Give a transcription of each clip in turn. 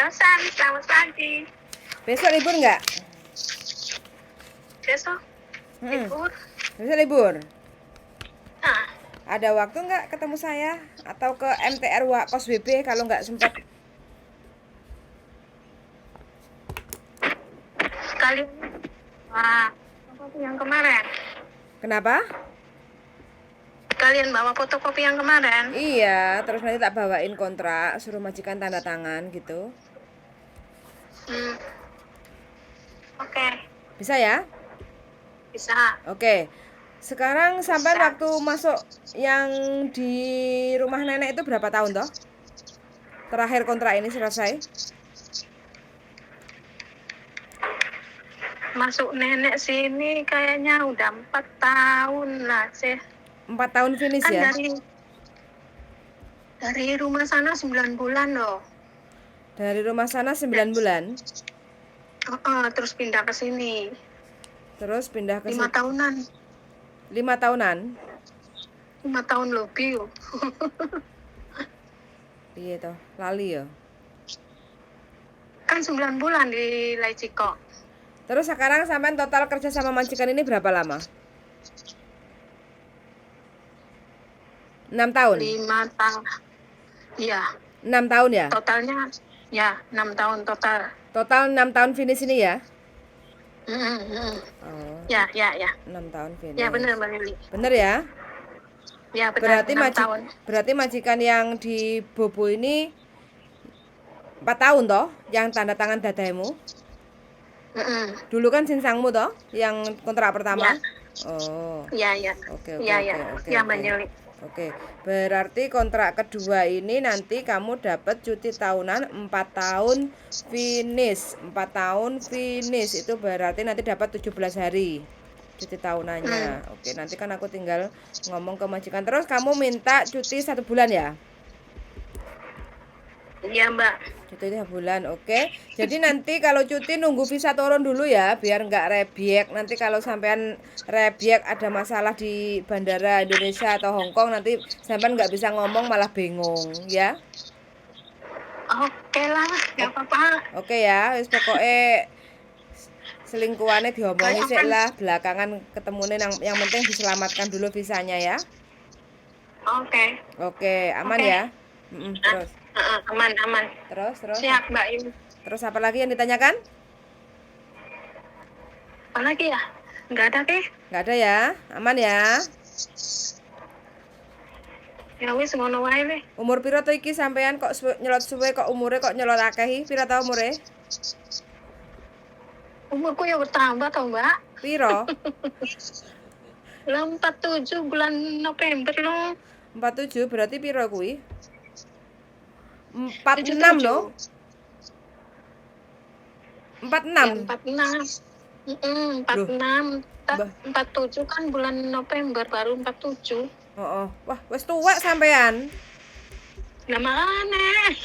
Dosan, selamat pagi. Besok libur nggak? Besok libur. Besok libur. Nah, Ada waktu nggak ketemu saya? Atau ke MTR Kos WB kalau nggak sempat? sekali. Wah, fotokopi yang kemarin. Kenapa? Kalian bawa fotokopi yang kemarin. Iya, terus nanti tak bawain kontrak, suruh majikan tanda tangan gitu. Oke, Bisa ya? bisa. Oke. Sekarang sampai Bisa. waktu masuk yang di rumah nenek itu berapa tahun toh? Terakhir kontrak ini selesai? Masuk nenek sini kayaknya udah 4 tahun lah sih. 4 tahun finish Kan ya? dari rumah sana 9 bulan loh. Dari rumah sana 9 bulan. Terus pindah ke sini. Terus pindah ke 5 tahunan. 5 tahunan. 5 tahun lebih. Iya toh, lali ya. Kan 9 bulan di Laiciko. Terus sekarang sampai total kerja sama majikan ini berapa lama? 6 tahun? 5 tahun. Iya. 6 tahun ya? Totalnya ya 6 tahun total. Total 6 tahun finish ini ya? Oh. Ya. 6 tahun finish. Ya benar Mbak Lili. Bener ya? Ya benar. Berarti majikan yang di Bobo ini 4 tahun toh? Yang tanda tangan dadaimu? Dulu kan sinsangmu toh? Yang kontrak pertama? Ya. Oh. Iya. Oke. Ya Mbak Lili. Oke, berarti kontrak kedua ini nanti kamu dapat cuti tahunan 4 tahun finish. 4 tahun finish itu berarti nanti dapat 17 hari cuti tahunannya. Oke, nanti kan aku tinggal ngomong ke majikan. Terus kamu minta cuti 1 bulan ya? Iya Mbak. Cuti 1 bulan, oke. Jadi nanti kalau cuti nunggu visa turun dulu ya, biar nggak rebiek. Nanti kalau sampean rebiek ada masalah di bandara Indonesia atau Hong Kong, nanti sampean nggak bisa ngomong malah bingung ya. Oke lah, nggak apa-apa. Oke ya, wis pokoknya selingkuhannya diomongi sih lah, belakangan ketemunya yang penting diselamatkan dulu visanya ya. Oke, aman Oke. ya. Terus. Aman. Terus. Siap Mbak Im. Terus apa lagi yang ditanyakan? Apa lagi ya? Nggak ada ke? Nggak ada ya, aman ya. Ya wis ngono wae le. Umur piro to iki sampean kok nyelot suwe kok umure kok nyelot akeh? Piro ta umure? Umurku ya bertambah tau Mbak. Piro? 47 bulan November loh. 47 berarti piro kuwi? 46 loh. 46. 46. 46. 47 kan bulan November baru 47. Wah, wis tuwek sampean. Lah makane.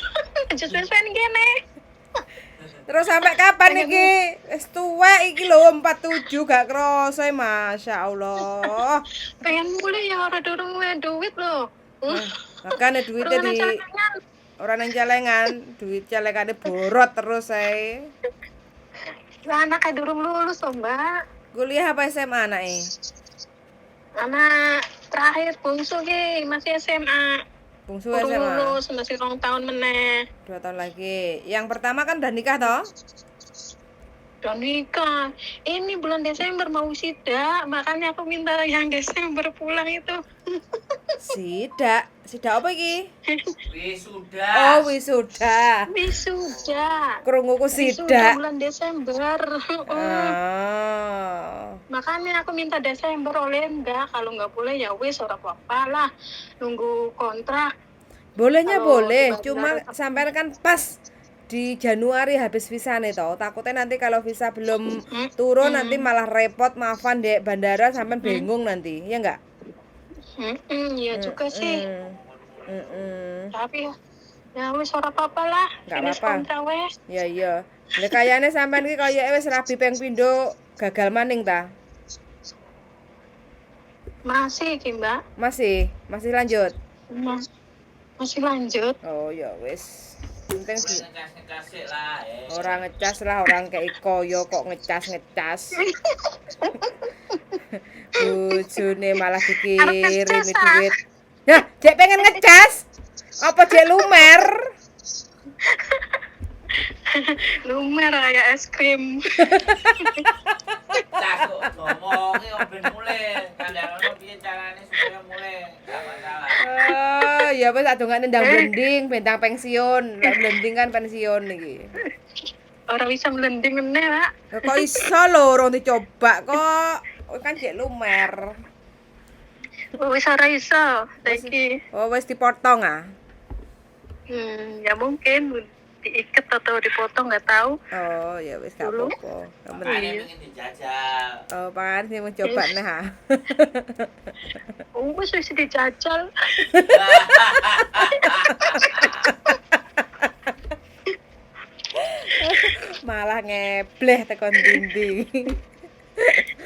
Justru sen gene. Terus sampai kapan iki? Wis tuwek iki lho 47 gak kroso, Masya Allah. Pengen mulai ya ora durung duit lho. Makane duitnya di orang yang celengan, duit celengane borot terus ae. Lah anak kayak durung lulus loh, Mbak. Kuliah apa SMA anaknya? Anak terakhir bungsu ki masih SMA. Bungsu SMA. SMA. Lulus masih 2 tahun meneh. 2 tahun lagi. Yang pertama kan udah nikah toh? Udah nikah. Ini bulan Desember mau wisuda, makanya aku minta yang Desember pulang itu. Sida apa iki? Wisuda. Oh, wisuda. Krunguku sida. Bulan Desember. Makanya aku minta Desember oleh enggak. Kalau enggak boleh ya wis ora apa-apa lah. Nunggu kontrak. Bolehnya boleh, cuma sampai kan pas di Januari habis visa nih toh. Takutnya nanti kalau visa belum turun nanti malah repot maafan dek bandara sampai bingung nanti, ya enggak? Iya juga sih. Tapi ya wis ora apa-apa lah. Enggak apa-apa. Iya. Lah kayane sampean iki kaya wis rabi ping pindho gagal maning ta? Masih ki, Mbak. Masih lanjut. Masih lanjut. Oh ya wis. penting di ngecas sih lah. orang ngecas lah, orang kayak koyo kok ngecas. Bojone malah Arep dikirimi ngecas, duit. Nah, Dek pengen ngecas. Apa Dek lumer? lumer kayak es krim. Cas kok ngomongnya kok ben mulai. Kadang-kadang piye carane supaya mulai. Gak masalah. Oh, ya wis adongane ndang blending, bentang pensiun. Lek blending kan pensiun iki. Orang bisa melending meneh, Pak. Lah, kok iso lho urung dicoba kok. Oh, kan Dek lumer. Wis ora iso saiki. Oh, wis dipotong ah. Ya mungkin diikat atau dipotong nggak tahu. Oh, ya wis gak Dulu. apa-apa. Yang penting- Makanya pengen dijajal. Oh, pan sih mau coba nah. Wis dijajal. Malah ngebleh tekan dinding.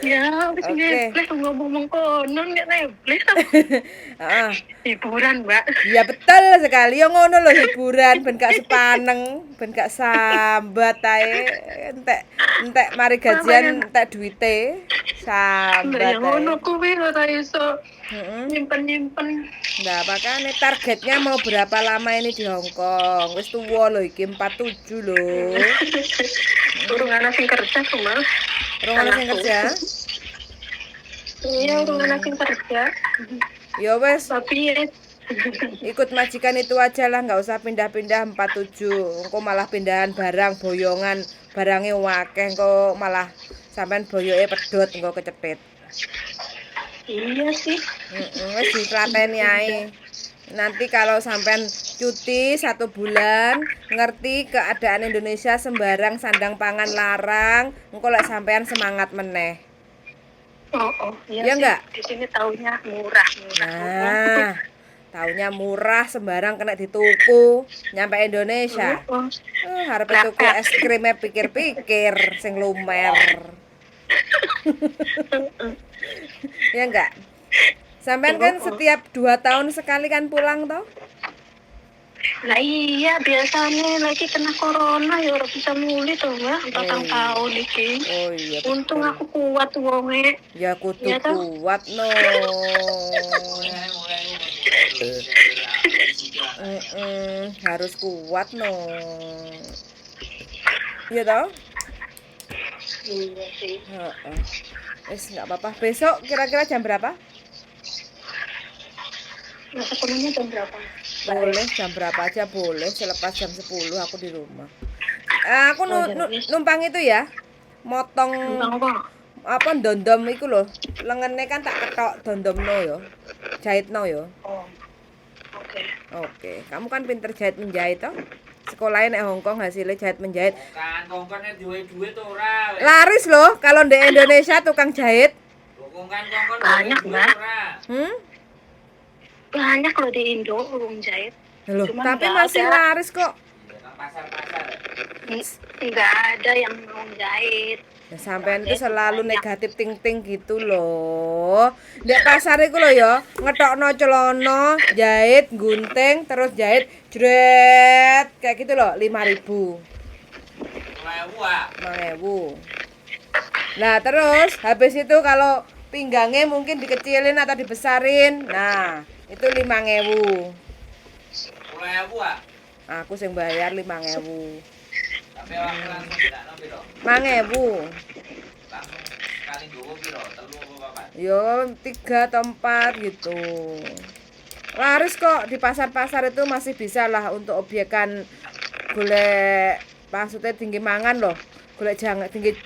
Ya, wis Oke. ngebleh ngomong konon nggak ngebleh. Heeh. Hiburan, Mbak. Ya betul sekali. Ya ngono lho hiburan ben gak sepaneng, ben gak sambat ae. Entek mari gajian entek duite. Lah Sambat yang ngono ae. kuwi ora iso Heeh. nyimpen-nyimpen. Nah, makanya targetnya mau berapa lama ini di Hong Kong? Wis tuwa lho iki 47 lho. Urung ana sing kerja tuh, Mas. Rong ana sing kerja. Iya, urung ana sing kerja. Ya wis, Tapi ya ikut majikan itu aja lah, nggak usah pindah-pindah 47. Engko malah pindahan barang boyongan, barangnya wakeh engko malah sampean boyoke pedhot engko kecepet. iya sih. Wis ditlateni ae. Nanti kalau sampean cuti 1 bulan, ngerti keadaan Indonesia sembarang sandang pangan larang, engko lek sampean semangat meneh. Oh, iya Ya sih. enggak? Di sini taunya murah. Nah, taunya murah sembarang kena dituku, nyampe Indonesia. Oh, Harap tuku es krimnya pikir-pikir sing lumer. Ya enggak? Sampean kan setiap 2 tahun sekali kan pulang toh? lah iya biasanya lagi kena corona ya ora bisa muli tuh Mbak, 4 tahun iki. Oh iya. Untung betul. aku kuat wonge. Ya kudu Iya toh? kuat no. Harus kuat no. Iya toh? Iya sih. Heeh. Wis enggak apa-apa. Besok kira-kira jam berapa? Nah, ketemunya jam berapa? Boleh jam berapa aja boleh, selepas jam 10 aku di rumah. Aku numpang itu ya. Motong Tentang apa? apa dondom iku lho. Lengene kan tak ketok dondomno yo. Jahitno yo. Oh. Oke. Oke, kamu kan pinter jahit menjahit toh? Sekolahnya nek Hong Kong hasilnya jahit menjahit. Kan kongkonnya duwe-duwe tuh ora. Laris loh kalau di Indonesia tukang jahit. Kongkon kongkon Banyak, duwe-duwe Mbak. ora. Banyak loh di Indo urung jahit. Loh, Cuman tapi nggak masih ada. laris kok. Iya, nang pasar-pasar. Enggak ada yang mau jahit. Ya, sampean itu selalu negatif ting-ting gitu loh. Ndek pasar iku lho ya, ngetokno celana, jahit, gunting, terus jahit, jret. Kayak gitu loh, 5.000. Wah. 5.000. Nah, terus habis itu kalau pinggangnya mungkin dikecilin atau dibesarin. Nah, itu 5.000. Wah. Aku sing bayar 5.000. Tapi awakmu langsung dilakno piro? 5.000. Langsung sekali nggowo piro? 3 apa 4? Yo 3 atau 4 gitu. Laris kok di pasar-pasar itu masih bisa lah untuk obyekan golek maksudnya tinggi mangan loh. Golek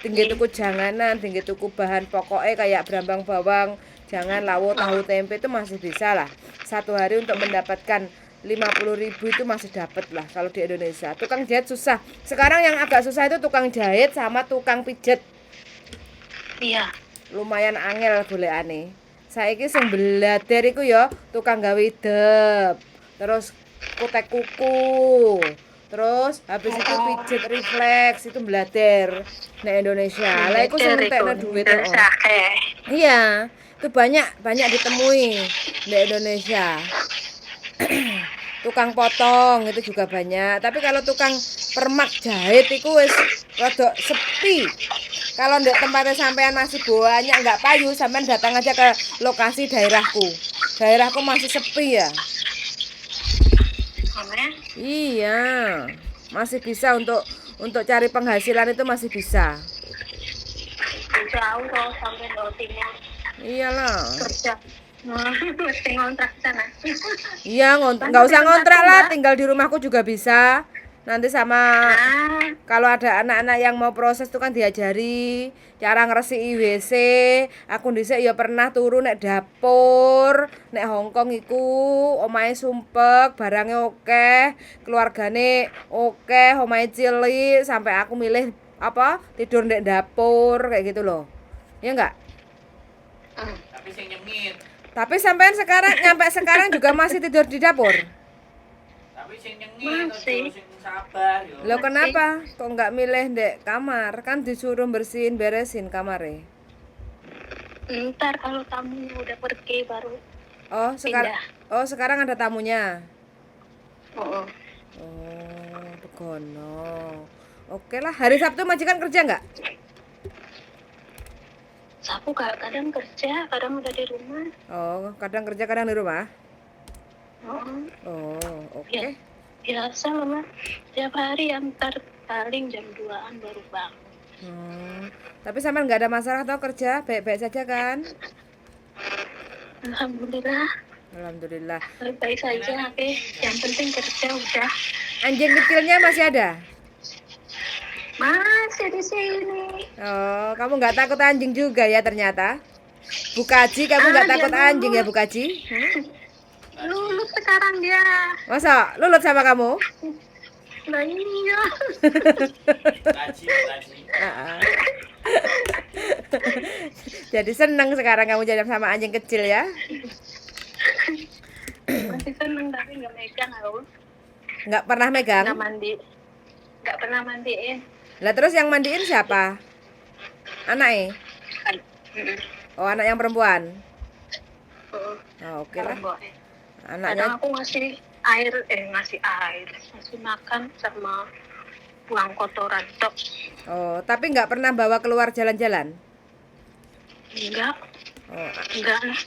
tinggi tuku janganan, tinggi tuku bahan pokoknya kayak brambang bawang, jangan lawo, tahu tempe itu masih bisa lah. 1 hari untuk mendapatkan 50.000 itu masih dapat lah kalau di Indonesia. Tukang jahit susah. Sekarang yang agak susah itu tukang jahit sama tukang pijet. Iya. Lumayan angel golekane. Saiki sing belader iku ya tukang gawe idep. Terus kutek kuku. Terus habis itu pijet refleks itu belader nek Indonesia. Lah iku sing entekno duit kok. Iya, itu banyak ditemui di Indonesia. tukang potong itu juga banyak. Tapi kalau tukang permak jahit itu wis rada sepi. Kalau ndek tempatnya sampean masih banyak nggak payu, sampean datang aja ke lokasi daerahku. Daerahku masih sepi ya. Mana? Iya, masih bisa untuk cari penghasilan itu masih bisa. Jauh kalau sampai Jawa Timur Iyalah. kerja. Mesti ngontrak sana. Iya, nggak usah ngontrak lah, tinggal di rumahku juga bisa. Nanti sama Ah, kalau ada anak-anak yang mau proses tuh kan diajari cara ngresiki WC. Aku dhisik ya pernah turu nek dapur, nek Hongkong iku omahe sumpek, barangnya oke, keluargane oke, omahe cilik sampai aku milih apa tidur nek dapur kayak gitu loh. Ya enggak? Tapi sing nyengit. Tapi sampean nyampe sekarang juga masih tidur di dapur. Tapi sing nyengit Masih. aja sing sabar yo. Loh kenapa? Kok nggak milih dek kamar? Kan disuruh bersihin beresin kamarnya. ntar kalau tamu udah pergi baru Sekarang pindah. sekarang ada tamunya. Oh, Oh, begono. Oke lah, hari Sabtu majikan kerja nggak? aku kadang kerja, kadang udah di rumah. Oh, kadang kerja kadang di rumah. Oh, Oh, oke. ya, biasa lah, Mbak. Tiap hari antar paling jam 2-an baru bangun. Tapi sampean nggak ada masalah toh kerja, baik-baik saja kan? Alhamdulillah, Alhamdulillah. baik saja. Oke, yang penting kerja udah. Anjing kecilnya masih ada? Masih di sini. Oh, kamu nggak takut anjing juga ya ternyata? Bu Kaji, kamu nggak takut anjing ya Bu Kaji? Lulus sekarang dia. Masa lulut sama kamu? Nah iya. Gaji. Ah. Jadi seneng sekarang kamu jadi sama anjing kecil ya? Masih seneng tapi nggak megang aku. Nggak pernah megang? Nggak mandi. Nggak pernah mandiin. Lah terus yang mandiin siapa? Anaknya? Mm-mm. Oh, anak yang perempuan? Oh, Oh, oke lah. boy. Anaknya. Kadang aku ngasih air, ngasih makan sama buang kotoran tok. Oh, tapi nggak pernah bawa keluar jalan-jalan? Enggak, Oh, enggak lah.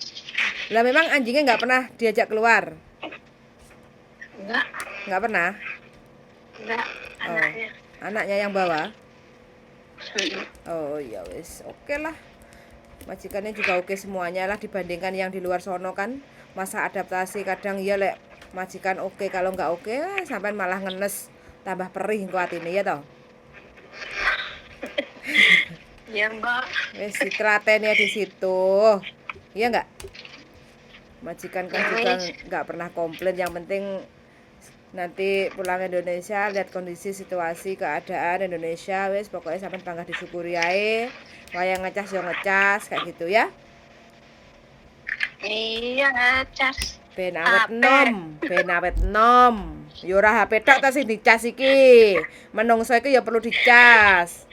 lah memang anjingnya nggak pernah diajak keluar? Enggak, Nggak pernah? enggak. Oh. Anaknya. Anaknya yang bawa? Mm-mm. Oh ya wis, oke lah. Majikannya juga oke semuanya lah dibandingkan yang di luar sono kan. Masa adaptasi kadang ya lek majikan oke, kalau nggak oke sampai malah ngenes, tambah perih kok atine ya toh. Ya mbak. Wis ditelaten ya di situ. Iya nggak? Majikan kan juga nggak pernah komplain, yang penting nanti pulang Indonesia lihat kondisi situasi keadaan Indonesia wis pokoknya sampai bangga disyukuri ae. Wayang ngecas yo ngecas kayak gitu ya. Iya, Charles. Ben awet nom. Yo ora HP tok ta sing dicas iki. Menungso iki ya perlu dicas.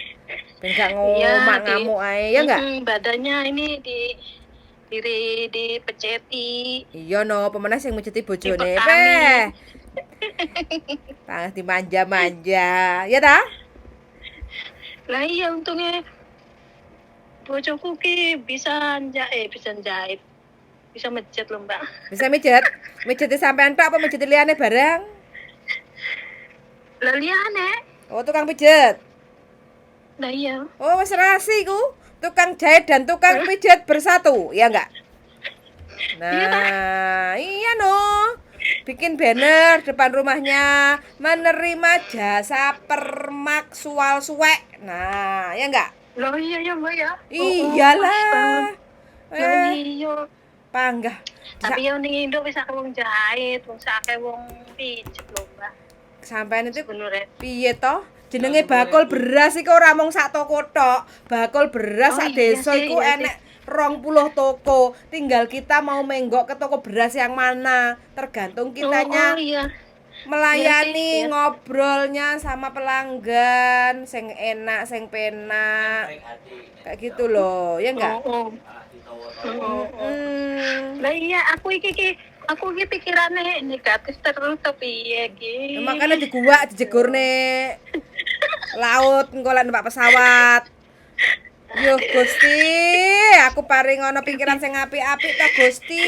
Ben gak ngomak-ngamuk ae ya enggak? Badannya ini dipeceti. Iya no, pemenang sing mujeti bojone Dipekami. peh. Tang dimanja-manja, ya ta? Lah iya untungnya bojoku ki bisa jahit. Bisa mejet loh, Mbak. Bisa mijet? Mijeti sampean tok apa mijeti liyane bareng? Lah liyane. Oh, tukang pijet. Lah iya. Oh, wis rasi ku. Tukang jahit dan tukang pijet bersatu, ya enggak? Nah, iya no. Bikin banner depan rumahnya, menerima jasa permak sual suwek. Nah, ya enggak? Lah iya ya, Mbak ya. Iyalah. Lah iya. Panggah. Tapi yang ning Indo wis akeh wong jahit, wong akeh wong pijet lho, Mbak. Sampean itu Sebenarnya. piye toh? Jenenge bakul beras iku ora mung sak toko tok. Bakul beras sak iya desa sih, iku iya enek 20 toko. Tinggal kita mau menggok ke toko beras yang mana. Tergantung kitanya iya. melayani Iya sih, iya. ngobrolnya sama pelanggan sing enak, sing penak. Baik hati. Kayak gitu loh, ya enggak? Oh. Ah, ditawa-tawa. Lah iya, aku iki Aku ki pikirane negatif terus tapi ya ki. Makanya di gua dijegur nih laut engko lek numpak pesawat. Yo Gusti, aku paring ana pikiran sing apik-apik to Gusti.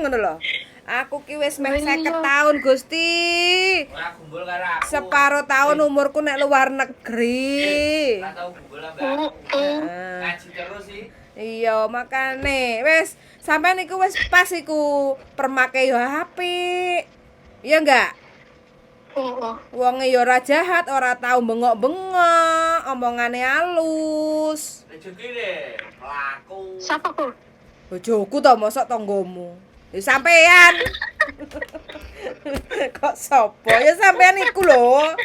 Ngono lho. Aku ki wis meh 50 tahun Gusti. Ora gumbul karo aku. Separo tahun umurku nek luar negeri. Ora tau gumbul ambek aku. Ngaji terus sih. Iya, makane wis sampean iku wis pas iku permake yo apik. Iya enggak? Oh. Wonge yo ora jahat, ora tau bengok-bengok, omongane halus. Rezeki deh, melaku. Siapa kok? Bojoku to mosok tanggomu. Ya sampean. Kok sopo? Ya sampean iku lho.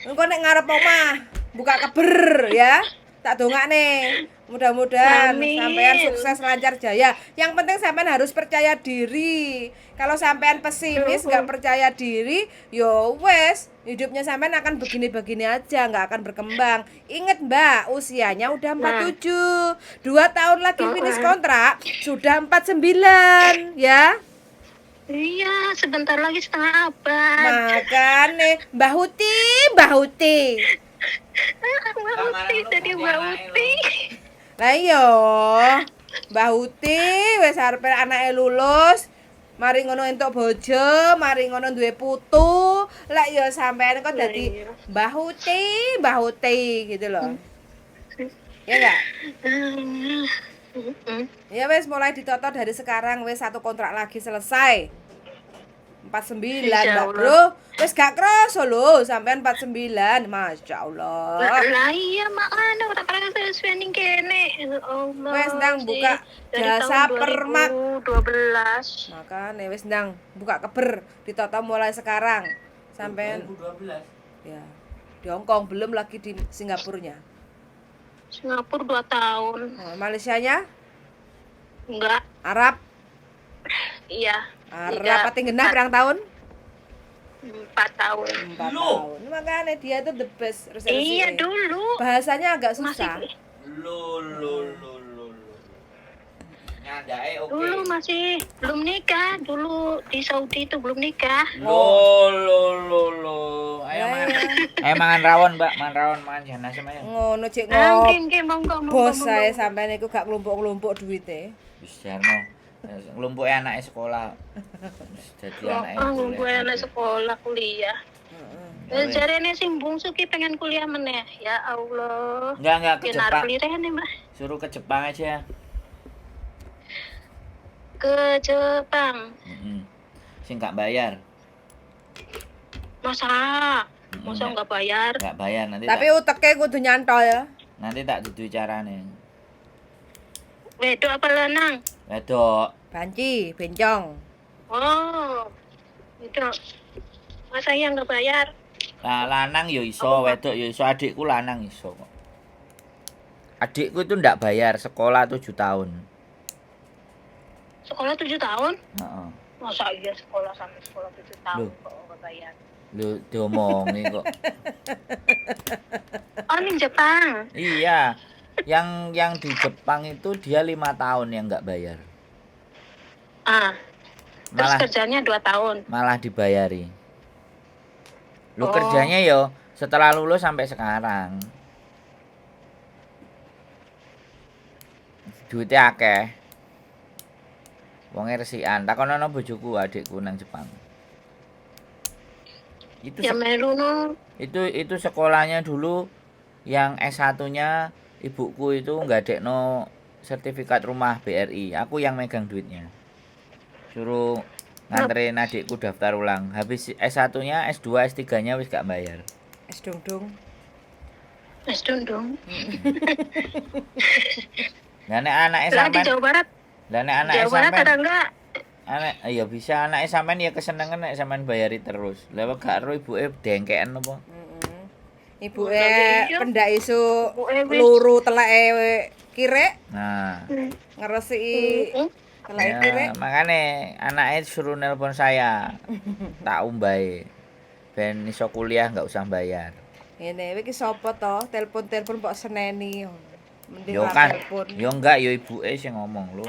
Engko nek ngarep omah buka keber ya. Tak dongakne. Mudah-mudahan Amin. sampean sukses lancar jaya. Yang penting sampean harus percaya diri. Kalau sampean pesimis, nggak percaya diri, yo wes hidupnya sampean akan begini-begini aja, nggak akan berkembang. Ingat Mbak, usianya udah 47. 2 tahun lagi finish kontrak, sudah 49 ya. Iya, sebentar lagi setengah abad. Makane Mbah Huti. Mbak Uti, jadi Mbak Uti. Lah iya, Mbah Uti wis arep anake lulus, mari ngono entuk bojo, mari ngono duwe putu, lek ya sampean kok dadi Mbah Uti gitu loh. Ya enggak? Ya wis mulai ditoto dari sekarang wis 1 kontrak lagi selesai. 49 Mbak Bro. Wis gak kroso lho sampean 49. Masyaallah. Lah iya makane ora pernah sesuai kene. Allah. Wes ndang buka Dari jasa tahun permak. 2012. Makane wis ndang buka keber ditoto mulai sekarang. Sampean 2012. ya di Hongkong belum lagi di Singapurnya. Singapura 2 tahun. Oh, Malaysianya Enggak. Arab. Iya. Arab Tidak. pati genah pirang tahun? 4 tahun. 4 Loh. tahun. Makanya dia tuh the best Iya dulu. Bahasanya agak susah. Masih Lo. Nyandake oke. dulu masih belum nikah. Dulu di Saudi itu belum nikah. Lo. Ayo Ya, mangan. ya. Ayo mangan rawon, Mbak. Mangan rawon, mangan jana semuanya. Ngono cek Nggih, monggo. bos saya sampean iku gak kelompok-kelompok duite. Wis jarno. Nglumpuke anake sekolah. Wis dadi anake. Gue anak sekolah kuliah. Jarene sing bungsu ki pengen kuliah meneh. Ya Allah. Enggak ke Pinar Jepang. pelirene, Mbak. Suruh ke Jepang aja. Ke Jepang. Sing gak bayar. Masa enggak bayar? Gak bayar nanti. Tapi uteke kudu nyantol ya. Nanti tak dudu carane. Wedok apa lanang? Wedok. Banci, bencong. Oh. Itu. Masa yang enggak bayar? Lah lanang yo iso, wedok yo iso, adikku lanang iso kok. Adikku itu ndak bayar sekolah 7 tahun. Sekolah 7 tahun? Heeh. Masa iya sekolah sampai sekolah 7 tahun Loh. kok enggak bayar? Lu diomongi kok. Oh, di Jepang. Iya. Yang di Jepang itu dia 5 tahun yang nggak bayar. Terus Malah kerjanya 2 tahun. malah dibayari. Lu Oh. kerjanya yo setelah lulus sampai sekarang. Duitnya akeh. Wonge resikan. Takonono bojoku adikku nang Jepang. Itu Ya melu no. itu sekolahnya dulu yang S1-nya ibuku itu nggak sertifikat rumah BRI. Aku yang megang duitnya. Suruh nganterin adikku daftar ulang. Habis S1-nya, S2, S3-nya wis gak bayar. Es dong. Es dong. Lah nek anake Lah di sampean, Jawa Barat. lah nek anake Jawa Barat ada sampean, enggak? iya bisa anake sampean ya kesenengan nek sampean bayari terus. Lah kok gak ero ibuke dengkekan apa? Ibuke Iya. pendak isu Ibuke wis. luru teleke kirek Nah, ngresiki teleke kirek. ya, makane anake suruh nelpon saya. Tak umbahe. Ben iso kuliah nggak usah bayar. Ngene iki sapa to? Telepon-telepon kok seneni. Mending Yo ora kan, telepon. yo enggak yo ibuke sing ngomong lho.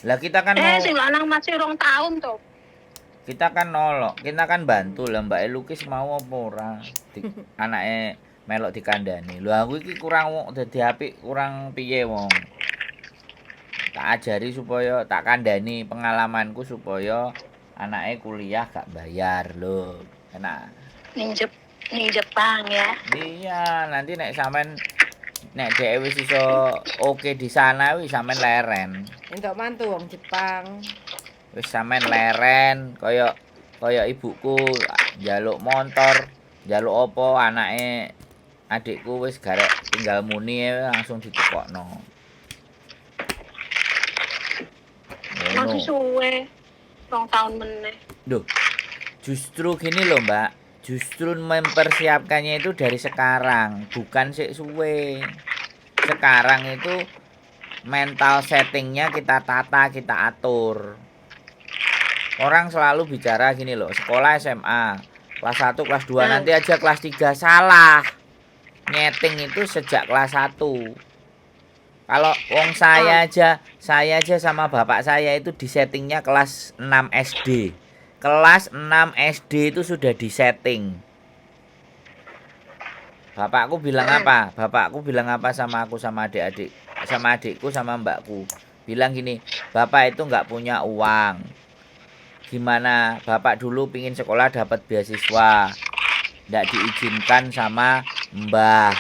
Lah kita kan mau sing lanang masih 2 tahun toh. kita kan nolok, kita kan bantu lah Mbak Lukis mau apa ora. Anake melok dikandani. Lho aku iki kurang dadi apik, kurang piye wong. Tak ajari supaya tak kandani pengalamanku supaya anake kuliah gak bayar lho. Enak. Ning Jepang ya. Iya, nanti nek sampean nek dhek wis iso oke di sana wis sampean leren. Entuk mantu wong Jepang. Wis sampean leren kaya ibuku njaluk motor, njaluk apa anake adikku wis garek tinggal muni langsung ditukokno. Ngono. Masih suwe 2 tahun meneh. Duh, justru gini loh Mbak, justru mempersiapkannya itu dari sekarang, bukan sik suwe. Sekarang itu mental settingnya kita tata, kita atur. Orang selalu bicara gini loh, sekolah SMA, kelas 1, kelas 2, nanti aja kelas 3, salah. Nyeting itu sejak kelas 1. Kalau wong saya aja sama bapak saya itu disettingnya kelas 6 SD. Kelas 6 SD itu sudah disetting. Bapakku bilang apa? Bapakku bilang apa sama aku, sama adik-adik, sama adikku, sama mbakku. Bilang gini, bapak itu nggak punya uang. Gimana bapak dulu pingin sekolah dapat beasiswa, nggak diizinkan sama mbah,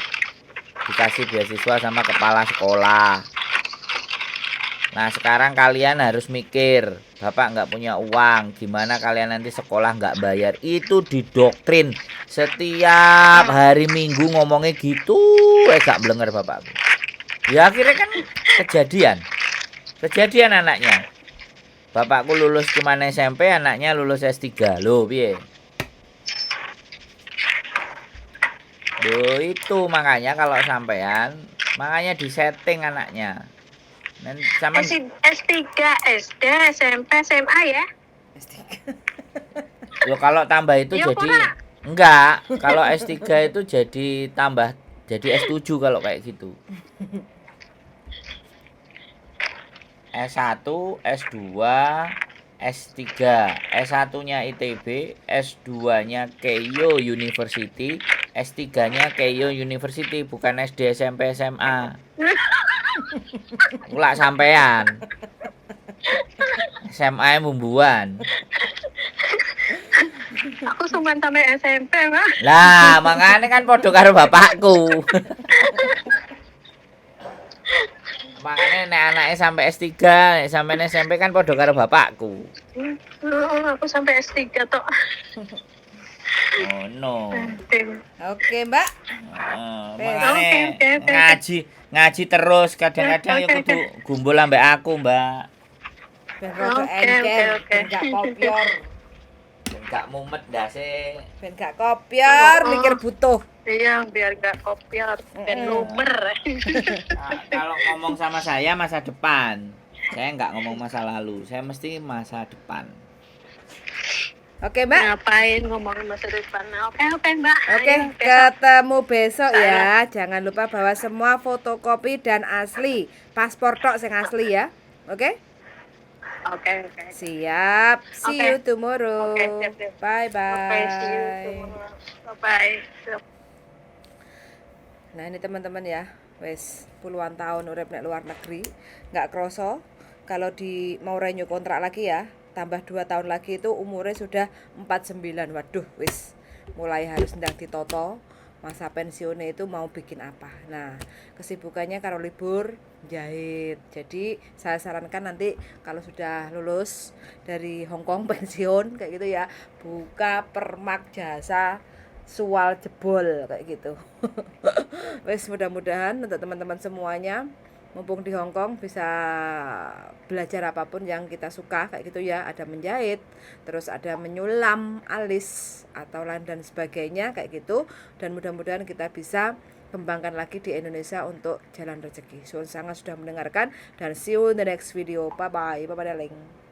dikasih beasiswa sama kepala sekolah. Nah sekarang kalian harus mikir, bapak nggak punya uang, gimana kalian nanti sekolah nggak bayar. Itu didoktrin setiap hari Minggu ngomongnya gitu, gak blenger bapakku. Ya akhirnya kan kejadian anaknya. Bapakku lulus cuman SMP, anaknya lulus S3. Loh, piye? Loh, itu makanya kalau sampean, makanya disetting anaknya. Dan sama S3, SD, SMP, SMA ya. loh kalau tambah itu Ya, jadi Pak. enggak, kalau S3 itu jadi tambah jadi S7 kalau kayak gitu. S1, S2, S3, S1-nya ITB, S2-nya Keio University, S3-nya Keio University, bukan SD, SMP, SMA. Ulak sampean. SMA bumbuan. Aku cuma sampai SMP, Pak. Lah, makanya kan podo karo bapakku. Makanya nek anake sampai S3, nek sampean SMP kan podo karo bapakku. Aku sampai S3 tok. Oh no. Oke, Mbak. Makanya Oke. ngaji terus kadang-kadang ya kudu gumbul ambek aku, Mbak. Ben rada Oke, engker, oke. ben gak kopior. Ben gak mumet ndase. Ben gak kopior, mikir butuh. Iya, biar gak kopiar dan lumer. Nah, kalau ngomong sama saya masa depan. Saya nggak ngomong masa lalu, saya mesti masa depan. Oke, Mbak. Ngapain ngomongin masa depan? Oke, Mbak. Oke, Ayo, besok. ketemu besok ya. Jangan lupa bawa semua fotokopi dan asli. Paspor tok sing asli ya. Oke? Oke. Siap. See Oke. you tomorrow. Oke, siap. Bye Oke, see you bye. tomorrow. Bye. Nah, ini teman-teman ya. Wes puluhan tahun urip nek luar negeri, nggak kroso. Kalau mau renew kontrak lagi ya, tambah 2 tahun lagi itu umurnya sudah 49. Waduh, wis mulai harus ndang ditoto masa pensiunnya itu mau bikin apa. Nah, kesibukannya kalau libur jahit. Jadi saya sarankan nanti kalau sudah lulus dari Hong Kong pensiun kayak gitu ya, buka permak jasa sual jebol kayak gitu. Wes mudah-mudahan untuk teman-teman semuanya mumpung di Hong Kong bisa belajar apapun yang kita suka kayak gitu ya, ada menjahit, terus ada menyulam alis atau lain dan sebagainya kayak gitu, dan mudah-mudahan kita bisa kembangkan lagi di Indonesia untuk jalan rezeki. Suwun sangat sudah mendengarkan dan see you in the next video. Bye bye darling.